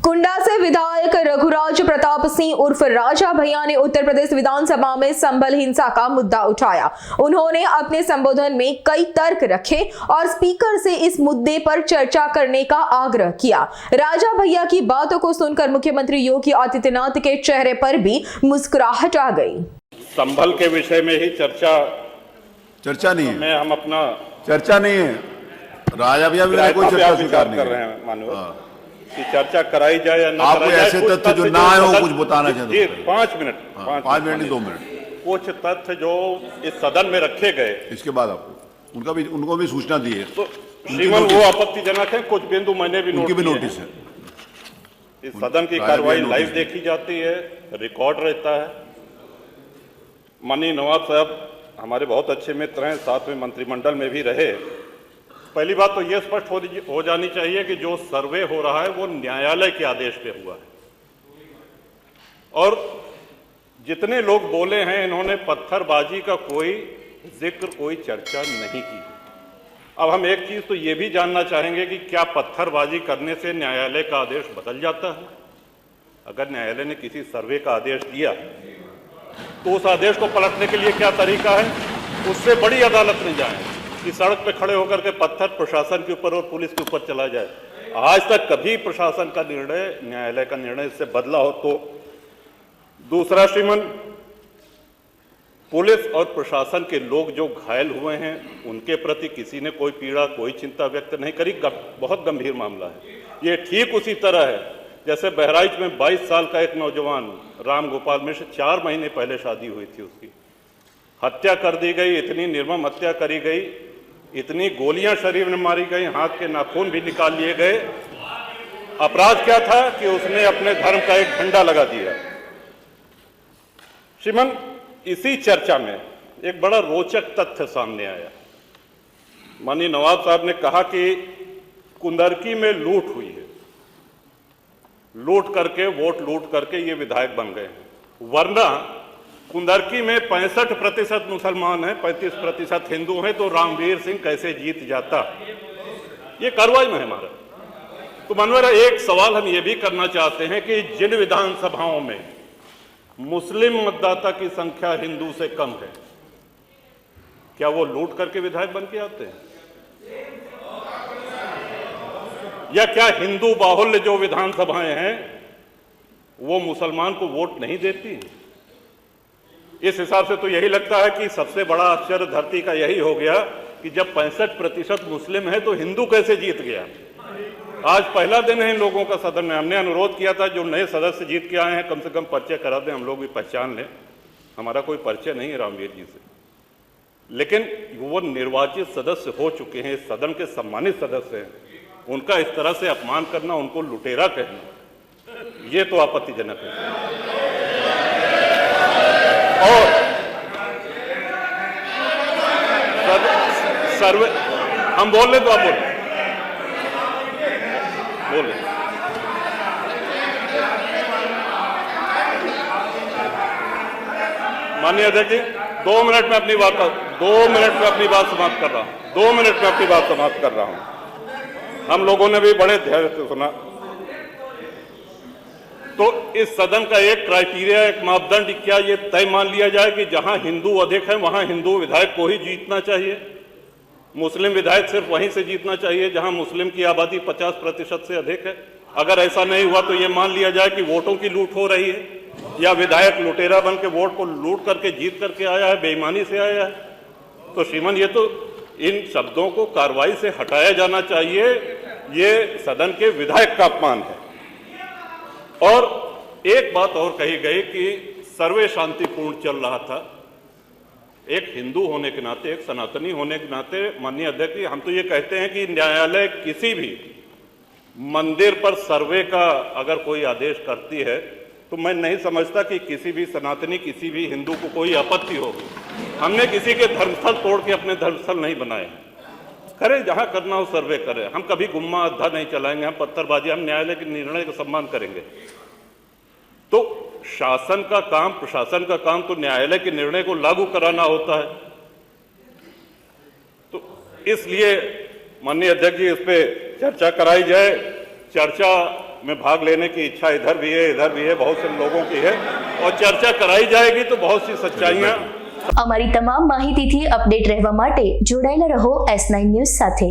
कुंडा से विधायक रघुराज प्रताप सिंह उर्फ राजा भैया ने उत्तर प्रदेश विधानसभा में संभल हिंसा का मुद्दा उठाया। उन्होंने अपने संबोधन में कई तर्क रखे और स्पीकर से इस मुद्दे पर चर्चा करने का आग्रह किया। राजा भैया की बातों को सुनकर मुख्यमंत्री योगी आदित्यनाथ के चेहरे पर भी मुस्कुराहट आ गई। संभल के विषय में ही चर्चा नहीं है। हम अपना चर्चा नहीं है। राजा भैया भी कोई चर्चा स्वीकार नहीं कर रहे हैं माननीय कि चर्चा कराई जाए या ना कराई जाए। ऐसे तथ्य जो ना आए हो कुछ बताना चाहते हैं। 5 मिनट 5 मिनट नहीं 2 मिनट। कुछ तथ्य जो इस सदन में रखे गए, इसके बाद आपको उनको भी सूचना दी है। तो श्रीमान वो आपत्तिजनक है। कुछ बिंदु मैंने भी नोटिस है। इस सदन की कार्रवाई लाइव देखी जाती है, रिकॉर्ड रहता है। माननीय नवाब साहब हमारे बहुत अच्छे मित्र हैं, साथ में मंत्रिमंडल में भी रहे। पहली बात तो यह स्पष्ट हो जानी चाहिए कि जो सर्वे हो रहा है वो न्यायालय के आदेश पे हुआ है, और जितने लोग बोले हैं इन्होंने पत्थरबाजी का कोई जिक्र, कोई चर्चा नहीं की। अब हम एक चीज तो ये भी जानना चाहेंगे कि क्या पत्थरबाजी करने से न्यायालय का आदेश बदल जाता है? अगर न्यायालय ने किसी सर्वे का आदेश दिया तो उस आदेश को पलटने के लिए क्या तरीका है? उससे बड़ी अदालत में जाएं कि सड़क पे खड़े होकर के पत्थर प्रशासन के ऊपर और पुलिस के ऊपर चला जाए। आज तक कभी प्रशासन का निर्णय, न्यायालय का निर्णय इससे बदला हो तो? दूसरा श्रीमान, पुलिस और प्रशासन के लोग जो घायल हुए हैं उनके प्रति किसी ने कोई पीड़ा, कोई चिंता व्यक्त नहीं करी। बहुत गंभीर मामला है ये। ठीक उसी तरह है जैसे बहराइच में 22 साल का एक नौजवान राम गोपाल मिश्र, 4 महीने पहले शादी हुई थी, उसकी हत्या कर दी गई। इतनी निर्मम हत्या करी गई, इतनी गोलियां शरीर में मारी गई, हाथ के नाखून भी निकाल लिए गए। अपराध क्या था कि उसने अपने धर्म का एक झंडा लगा दिया। श्रीमान, इसी चर्चा में एक बड़ा रोचक तथ्य सामने आया। माननीय नवाब साहब ने कहा कि कुंदरकी में लूट हुई है, लूट करके, वोट लूट करके ये विधायक बन गए, वरना कुंदरकी में 65% मुसलमान हैं, 35% हिंदू हैं, तो रामवीर सिंह कैसे जीत जाता? ये कार्रवाई में है हमारा। तो माननीय, एक सवाल हम ये भी करना चाहते हैं कि जिन विधानसभाओं में मुस्लिम मतदाता की संख्या हिंदू से कम है, क्या वो लूट करके विधायक बन के आते हैं? या क्या हिंदू बाहुल्य जो विधानसभाएं हैं वो मुसलमान को वोट नहीं देती? इस हिसाब से तो यही लगता है कि सबसे बड़ा आश्चर्य धरती का यही हो गया कि जब 65% मुस्लिम है तो हिंदू कैसे जीत गया? आज पहला दिन है इन लोगों का सदन में। हमने अनुरोध किया था जो नए सदस्य जीत के आए हैं कम से कम परिचय करा दें, हम लोग भी पहचान लें। हमारा कोई परिचय नहीं है रामवीर जी से, लेकिन वो निर्वाचित सदस्य हो चुके हैं, इस सदन के सम्मानित सदस्य हैं। उनका इस तरह से अपमान करना, उनको लुटेरा कहना, ये तो आपत्तिजनक है। और सर्वे हम बोल रहे तो आप बोले। माननीय अध्यक्ष जी, 2 मिनट में अपनी बात समाप्त कर रहा हूं। 2 मिनट में अपनी बात समाप्त कर रहा हूं। हम लोगों ने भी बड़े धैर्य से सुना। तो इस सदन का एक क्राइटेरिया, एक मापदंड क्या ये तय मान लिया जाए कि जहां हिंदू अधिक है वहां हिंदू विधायक को ही जीतना चाहिए, मुस्लिम विधायक सिर्फ वहीं से जीतना चाहिए जहां मुस्लिम की आबादी 50% से अधिक है? अगर ऐसा नहीं हुआ तो ये मान लिया जाए कि वोटों की लूट हो रही है, या विधायक लुटेरा बन के वोट को लूट करके जीत करके आया है, बेईमानी से आया है। तो श्रीमान, ये तो इन शब्दों को कार्रवाई से हटाया जाना चाहिए। ये सदन के विधायक का अपमान है। और एक बात और कही गई कि सर्वे शांतिपूर्ण चल रहा था। एक हिंदू होने के नाते, एक सनातनी होने के नाते माननीय अध्यक्ष जी, हम तो ये कहते हैं कि न्यायालय किसी भी मंदिर पर सर्वे का अगर कोई आदेश करती है तो मैं नहीं समझता कि किसी भी सनातनी, किसी भी हिंदू को कोई आपत्ति होगी। हमने किसी के धर्मस्थल तोड़ के अपने धर्मस्थल नहीं बनाए। करें जहां करना हो सर्वे करें। हम कभी गुम्मा अद्धा नहीं चलाएंगे, हम पत्थरबाजी, हम न्यायालय के निर्णय का सम्मान करेंगे। तो शासन का काम, प्रशासन का काम तो न्यायालय के निर्णय को लागू कराना होता है। तो इसलिए माननीय अध्यक्ष जी, इस पे चर्चा कराई जाए। चर्चा में भाग लेने की इच्छा इधर भी है, बहुत से लोगों की है और चर्चा कराई जाएगी तो बहुत सी सच्चाइयां। અમારી તમામ માહિતીથી અપડેટ રહેવા માટે જોડાયેલા રહો S9 ન્યૂઝ સાથે।